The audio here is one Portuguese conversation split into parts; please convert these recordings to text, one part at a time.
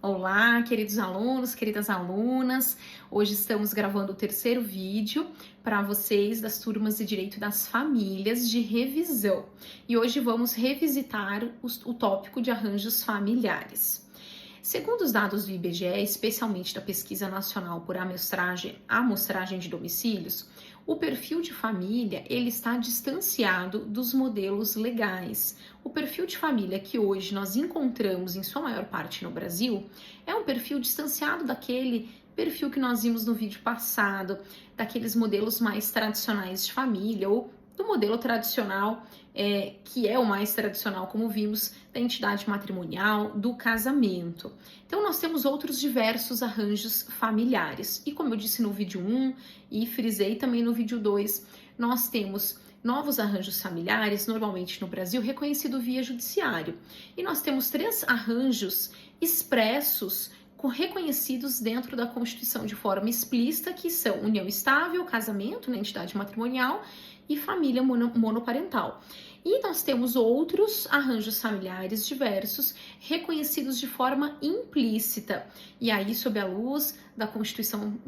Olá, queridos alunos, queridas alunas. Hoje estamos gravando o terceiro vídeo para vocês das turmas de Direito das Famílias de revisão. E hoje vamos revisitar o tópico de arranjos familiares. Segundo os dados do IBGE, especialmente da Pesquisa Nacional por Amostragem de Domicílios, o perfil de família ele está distanciado dos modelos legais. O perfil de família que hoje nós encontramos em sua maior parte no Brasil é um perfil distanciado daquele perfil que nós vimos no vídeo passado, daqueles modelos mais tradicionais de família ou do modelo tradicional, que é o mais tradicional, como vimos, da entidade matrimonial, do casamento. Então, nós temos outros diversos arranjos familiares. E como eu disse no vídeo 1 e frisei também no vídeo 2, nós temos novos arranjos familiares, normalmente no Brasil, reconhecido via judiciário. E nós temos 3 arranjos expressos reconhecidos dentro da Constituição de forma explícita, que são união estável, casamento, na entidade matrimonial, e família monoparental. E nós temos outros arranjos familiares diversos reconhecidos de forma implícita, e aí sob a luz da Constituição,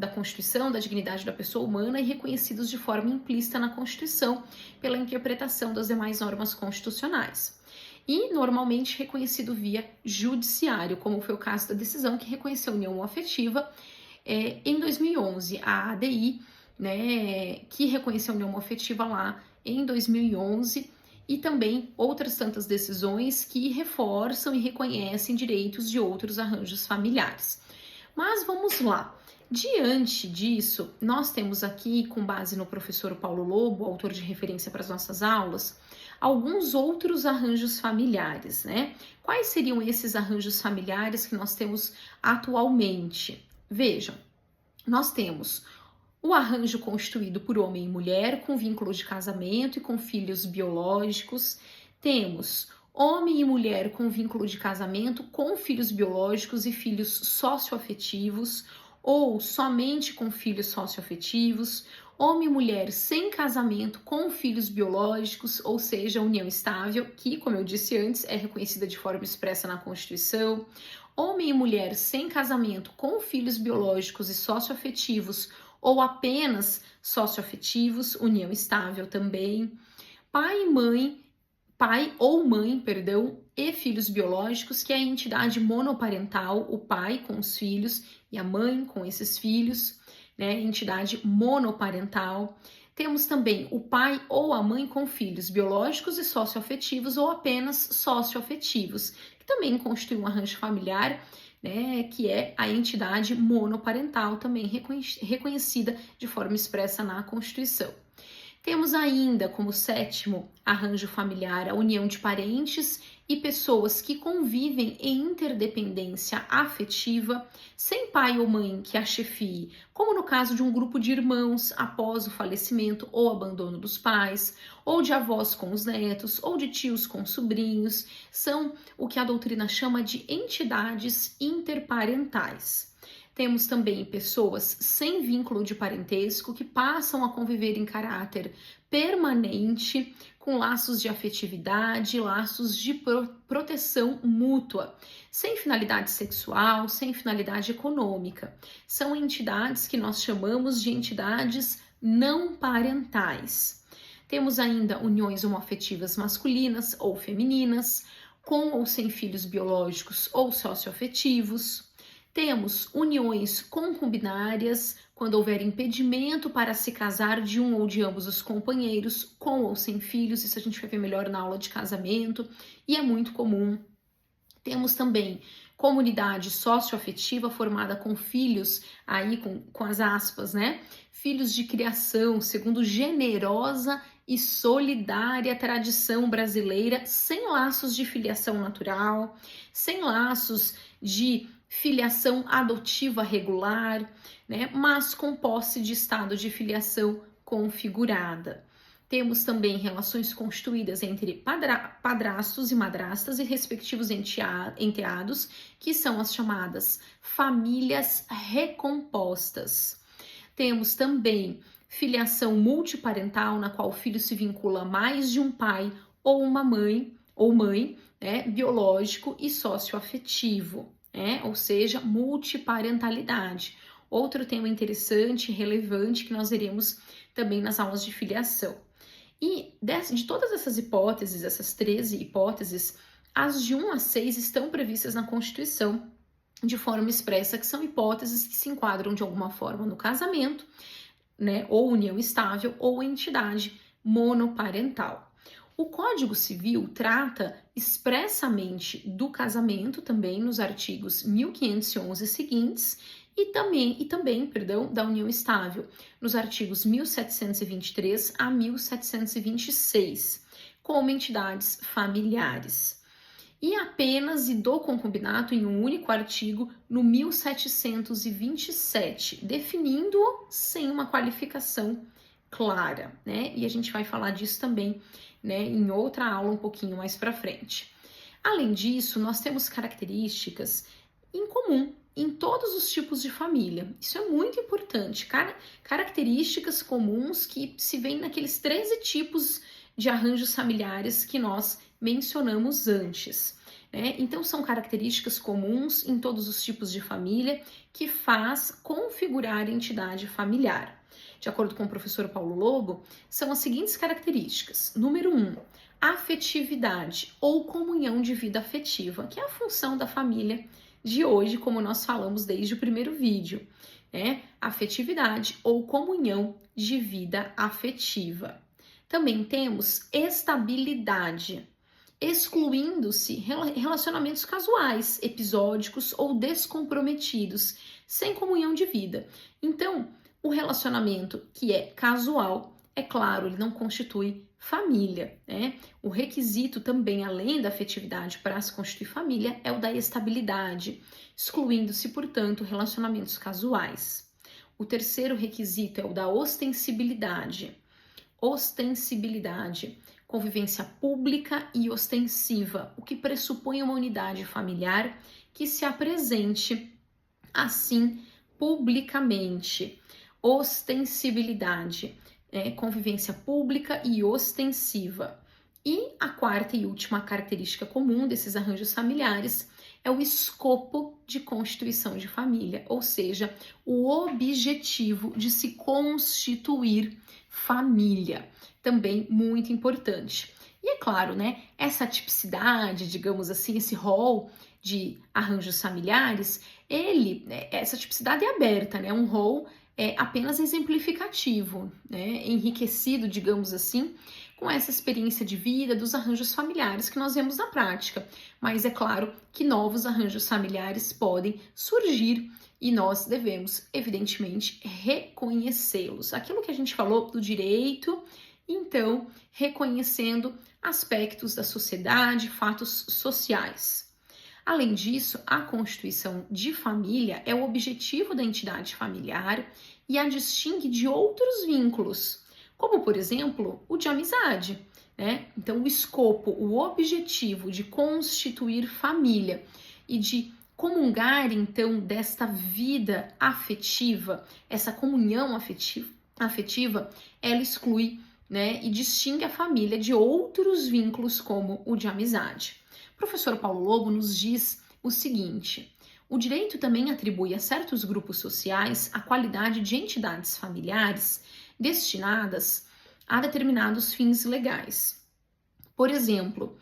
da dignidade da pessoa humana, e reconhecidos de forma implícita na Constituição pela interpretação das demais normas constitucionais. E normalmente reconhecido via judiciário, como foi o caso da decisão que reconheceu a união afetiva em 2011, a ADI, que reconheceu a união afetiva lá em 2011, e também outras tantas decisões que reforçam e reconhecem direitos de outros arranjos familiares. Mas vamos lá. Diante disso, nós temos aqui, com base no professor Paulo Lobo, autor de referência para as nossas aulas, alguns outros arranjos familiares, né? Quais seriam esses arranjos familiares que nós temos atualmente? Vejam, nós temos o arranjo constituído por homem e mulher, com vínculo de casamento e com filhos biológicos. Temos homem e mulher com vínculo de casamento, com filhos biológicos e filhos socioafetivos, ou somente com filhos socioafetivos. Homem e mulher sem casamento, com filhos biológicos, ou seja, união estável, que, como eu disse antes, é reconhecida de forma expressa na Constituição. Homem e mulher sem casamento, com filhos biológicos e socioafetivos, ou apenas socioafetivos, união estável também. Pai ou mãe, e filhos biológicos, que é a entidade monoparental, o pai com os filhos e a mãe com esses filhos, entidade monoparental. Temos também o pai ou a mãe com filhos biológicos e socioafetivos ou apenas socioafetivos, que também constitui um arranjo familiar, que é a entidade monoparental, também reconhecida de forma expressa na Constituição. Temos ainda como 7º arranjo familiar a união de parentes e pessoas que convivem em interdependência afetiva, sem pai ou mãe que a chefie, como no caso de um grupo de irmãos após o falecimento ou abandono dos pais, ou de avós com os netos, ou de tios com sobrinhos, são o que a doutrina chama de entidades interparentais. Temos também pessoas sem vínculo de parentesco que passam a conviver em caráter permanente, com laços de afetividade, laços de proteção mútua, sem finalidade sexual, sem finalidade econômica. São entidades que nós chamamos de entidades não parentais. Temos ainda uniões homoafetivas masculinas ou femininas, com ou sem filhos biológicos ou socioafetivos. Temos uniões concubinárias, quando houver impedimento para se casar de um ou de ambos os companheiros, com ou sem filhos, isso a gente vai ver melhor na aula de casamento, e é muito comum. Temos também comunidade socioafetiva formada com filhos, aí com as aspas, filhos de criação, segundo generosa e solidária tradição brasileira, sem laços de filiação natural, sem laços de filiação adotiva regular, mas com posse de estado de filiação configurada. Temos também relações constituídas entre padrastos e madrastas e respectivos enteados, que são as chamadas famílias recompostas. Temos também filiação multiparental, na qual o filho se vincula a mais de um pai ou uma mãe, biológico e socioafetivo. ou seja, multiparentalidade. Outro tema interessante e relevante que nós veremos também nas aulas de filiação. E de todas essas hipóteses, essas 13 hipóteses, as de 1 a 6 estão previstas na Constituição de forma expressa, que são hipóteses que se enquadram de alguma forma no casamento, ou união estável, ou entidade monoparental. O Código Civil trata expressamente do casamento, também nos artigos 1511 e seguintes, e também, da união estável, nos artigos 1723 a 1726, como entidades familiares. E apenas e do concubinato em um único artigo no 1727, definindo-o sem uma qualificação clara, E a gente vai falar disso também, em outra aula um pouquinho mais para frente. Além disso, nós temos características em comum em todos os tipos de família. Isso é muito importante. Características comuns que se veem naqueles 13 tipos de arranjos familiares que nós mencionamos antes. Então, são características comuns em todos os tipos de família que faz configurar a entidade familiar. De acordo com o professor Paulo Lobo, são as seguintes características. Número 1, afetividade ou comunhão de vida afetiva, que é a função da família de hoje, como nós falamos desde o primeiro vídeo, afetividade ou comunhão de vida afetiva. Também temos estabilidade, excluindo-se relacionamentos casuais, episódicos ou descomprometidos, sem comunhão de vida. Então, o relacionamento que é casual, é claro, ele não constitui família, O requisito também, além da afetividade para se constituir família, é o da estabilidade, excluindo-se, portanto, relacionamentos casuais. O terceiro requisito é o da ostensibilidade. Convivência pública e ostensiva, o que pressupõe uma unidade familiar que se apresente assim publicamente. Ostensibilidade, convivência pública e ostensiva. E a quarta e última característica comum desses arranjos familiares é o escopo de constituição de família, ou seja, o objetivo de se constituir família. Também muito importante. E é claro, essa tipicidade, digamos assim, esse rol de arranjos familiares, essa tipicidade é aberta, um rol apenas exemplificativo, enriquecido, digamos assim, com essa experiência de vida dos arranjos familiares que nós vemos na prática. Mas é claro que novos arranjos familiares podem surgir e nós devemos, evidentemente, reconhecê-los. Aquilo que a gente falou do direito, então, reconhecendo aspectos da sociedade, fatos sociais. Além disso, a constituição de família é o objetivo da entidade familiar e a distingue de outros vínculos, como, por exemplo, o de amizade. Então, o escopo, o objetivo de constituir família e de comungar, então, desta vida afetiva, essa comunhão afetiva, ela exclui, e distingue a família de outros vínculos, como o de amizade. O professor Paulo Lobo nos diz o seguinte: o direito também atribui a certos grupos sociais a qualidade de entidades familiares destinadas a determinados fins legais. Por exemplo,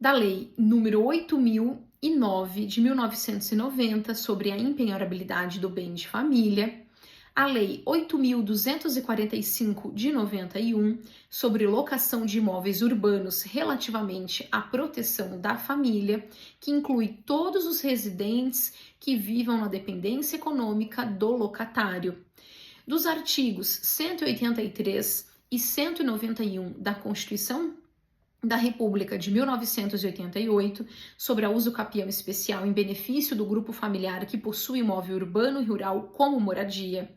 da Lei número 8.009 de 1990 sobre a impenhorabilidade do bem de família, a Lei 8.245 de 91 sobre locação de imóveis urbanos relativamente à proteção da família, que inclui todos os residentes que vivam na dependência econômica do locatário. Dos artigos 183 e 191 da Constituição da República de 1988, sobre a uso capião especial em benefício do grupo familiar que possui imóvel urbano e rural como moradia.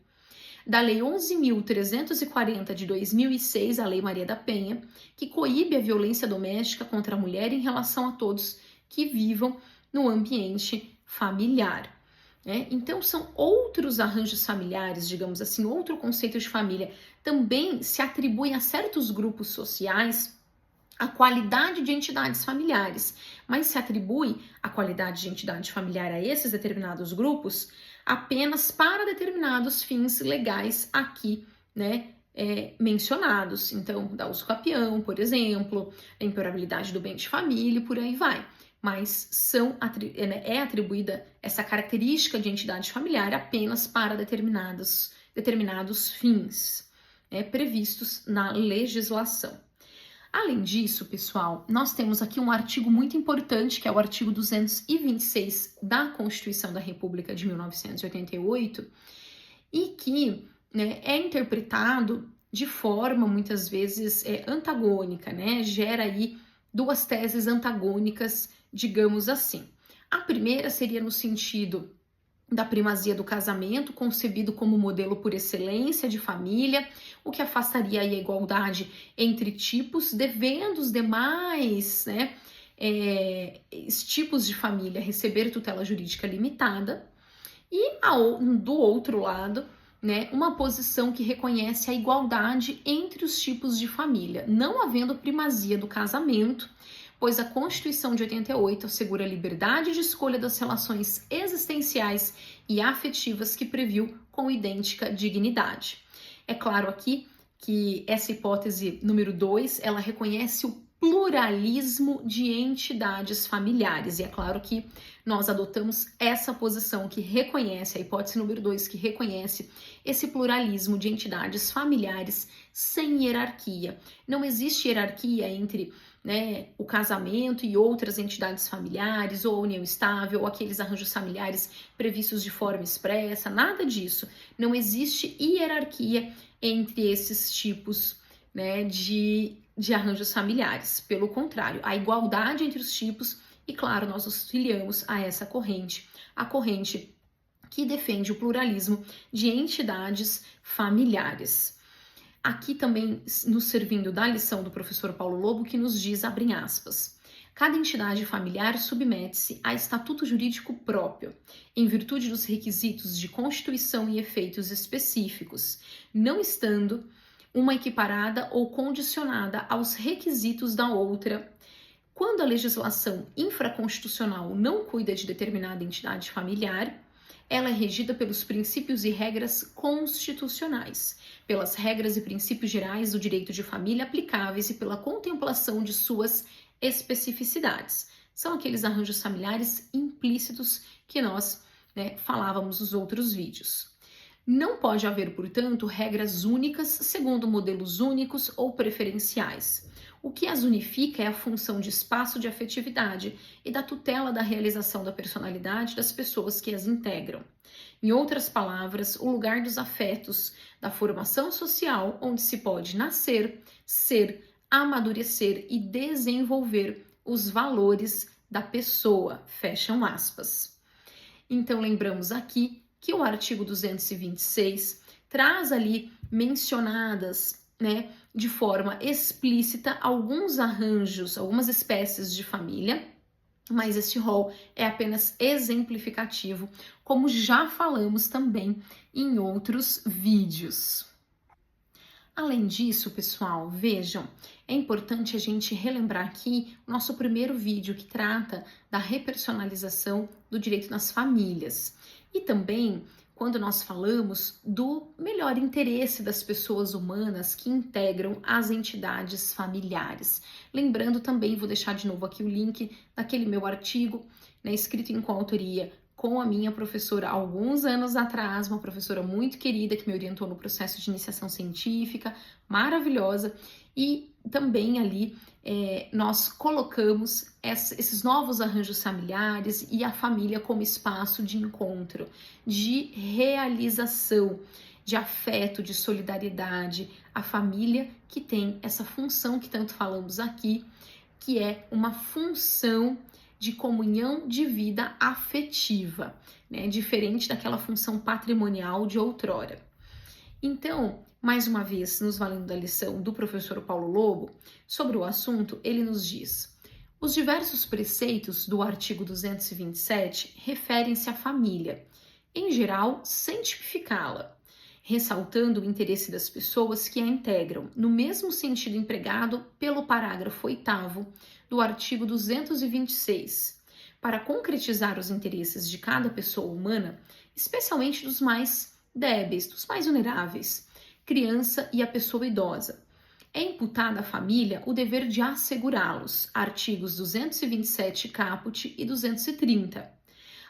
Da Lei 11.340 de 2006, a Lei Maria da Penha, que coíbe a violência doméstica contra a mulher em relação a todos que vivam no ambiente familiar. Então, são outros arranjos familiares, digamos assim, outro conceito de família. Também se atribui a certos grupos sociais a qualidade de entidades familiares, mas se atribui a qualidade de entidade familiar a esses determinados grupos apenas para determinados fins legais aqui, né, mencionados. Então, da uso capião, por exemplo, a imperabilidade do bem de família e por aí vai. Mas é atribuída essa característica de entidade familiar apenas para determinados fins previstos na legislação. Além disso, pessoal, nós temos aqui um artigo muito importante, que é o artigo 226 da Constituição da República de 1988, e que é interpretado de forma, muitas vezes, antagônica, né? Gera aí duas teses antagônicas, digamos assim. A primeira seria no sentido da primazia do casamento, concebido como modelo por excelência de família, o que afastaria aí a igualdade entre tipos, devendo os demais tipos de família receber tutela jurídica limitada, e do outro lado, uma posição que reconhece a igualdade entre os tipos de família, não havendo primazia do casamento, pois a Constituição de 88 assegura a liberdade de escolha das relações existenciais e afetivas que previu com idêntica dignidade. É claro aqui que essa hipótese número 2, ela reconhece o pluralismo de entidades familiares, e é claro que nós adotamos essa posição que reconhece, a hipótese número 2, que reconhece esse pluralismo de entidades familiares sem hierarquia. Não existe hierarquia entre o casamento e outras entidades familiares, ou a união estável, ou aqueles arranjos familiares previstos de forma expressa, nada disso. Não existe hierarquia entre esses tipos de arranjos familiares. Pelo contrário, a igualdade entre os tipos, e claro, nós nos filiamos a essa corrente, a corrente que defende o pluralismo de entidades familiares. Aqui também nos servindo da lição do professor Paulo Lobo, que nos diz, abre aspas, cada entidade familiar submete-se a estatuto jurídico próprio, em virtude dos requisitos de constituição e efeitos específicos, não estando uma equiparada ou condicionada aos requisitos da outra. Quando a legislação infraconstitucional não cuida de determinada entidade familiar, ela é regida pelos princípios e regras constitucionais, pelas regras e princípios gerais do direito de família aplicáveis e pela contemplação de suas especificidades. São aqueles arranjos familiares implícitos que nós falávamos nos outros vídeos. Não pode haver, portanto, regras únicas segundo modelos únicos ou preferenciais. O que as unifica é a função de espaço de afetividade e da tutela da realização da personalidade das pessoas que as integram. Em outras palavras, o lugar dos afetos, da formação social, onde se pode nascer, ser, amadurecer e desenvolver os valores da pessoa. Fecham aspas. Então, lembramos aqui que o artigo 226 traz ali mencionadas, de forma explícita alguns arranjos, algumas espécies de família, mas esse rol é apenas exemplificativo, como já falamos também em outros vídeos. Além disso, pessoal, vejam, é importante a gente relembrar aqui o nosso primeiro vídeo que trata da repersonalização do direito nas famílias. E também quando nós falamos do melhor interesse das pessoas humanas que integram as entidades familiares. Lembrando também, vou deixar de novo aqui o link daquele meu artigo, escrito em coautoria com a minha professora há alguns anos atrás, uma professora muito querida que me orientou no processo de iniciação científica, maravilhosa, e também ali nós colocamos esses novos arranjos familiares e a família como espaço de encontro, de realização, de afeto, de solidariedade, a família que tem essa função que tanto falamos aqui, que é uma função de comunhão de vida afetiva, diferente daquela função patrimonial de outrora. Então, mais uma vez, nos valendo da lição do professor Paulo Lobo, sobre o assunto, ele nos diz: os diversos preceitos do artigo 227 referem-se à família, em geral, sem tipificá-la. ressaltando o interesse das pessoas que a integram, no mesmo sentido empregado pelo parágrafo 8º do artigo 226, para concretizar os interesses de cada pessoa humana, especialmente dos mais débeis, dos mais vulneráveis, criança e a pessoa idosa. É imputada à família o dever de assegurá-los, artigos 227 caput e 230.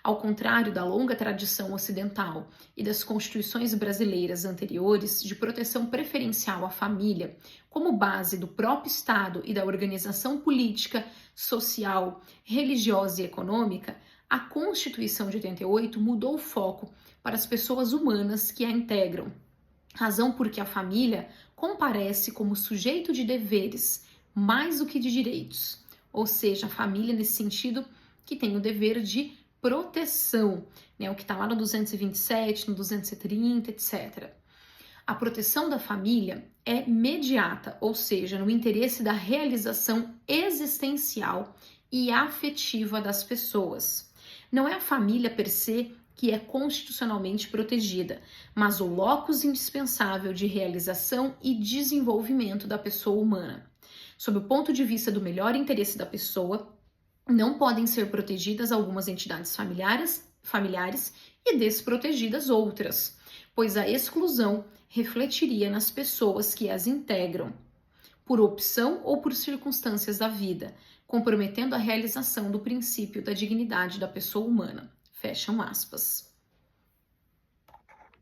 Ao contrário da longa tradição ocidental e das constituições brasileiras anteriores de proteção preferencial à família, como base do próprio Estado e da organização política, social, religiosa e econômica, a Constituição de 88 mudou o foco para as pessoas humanas que a integram, razão porque a família comparece como sujeito de deveres mais do que de direitos, ou seja, a família nesse sentido que tem o dever de proteção, né? O que está lá no 227, no 230, etc. A proteção da família é mediata, ou seja, no interesse da realização existencial e afetiva das pessoas. Não é a família per se que é constitucionalmente protegida, mas o locus indispensável de realização e desenvolvimento da pessoa humana. Sob o ponto de vista do melhor interesse da pessoa, não podem ser protegidas algumas entidades familiares e desprotegidas outras, pois a exclusão refletiria nas pessoas que as integram, por opção ou por circunstâncias da vida, comprometendo a realização do princípio da dignidade da pessoa humana. Fecham aspas.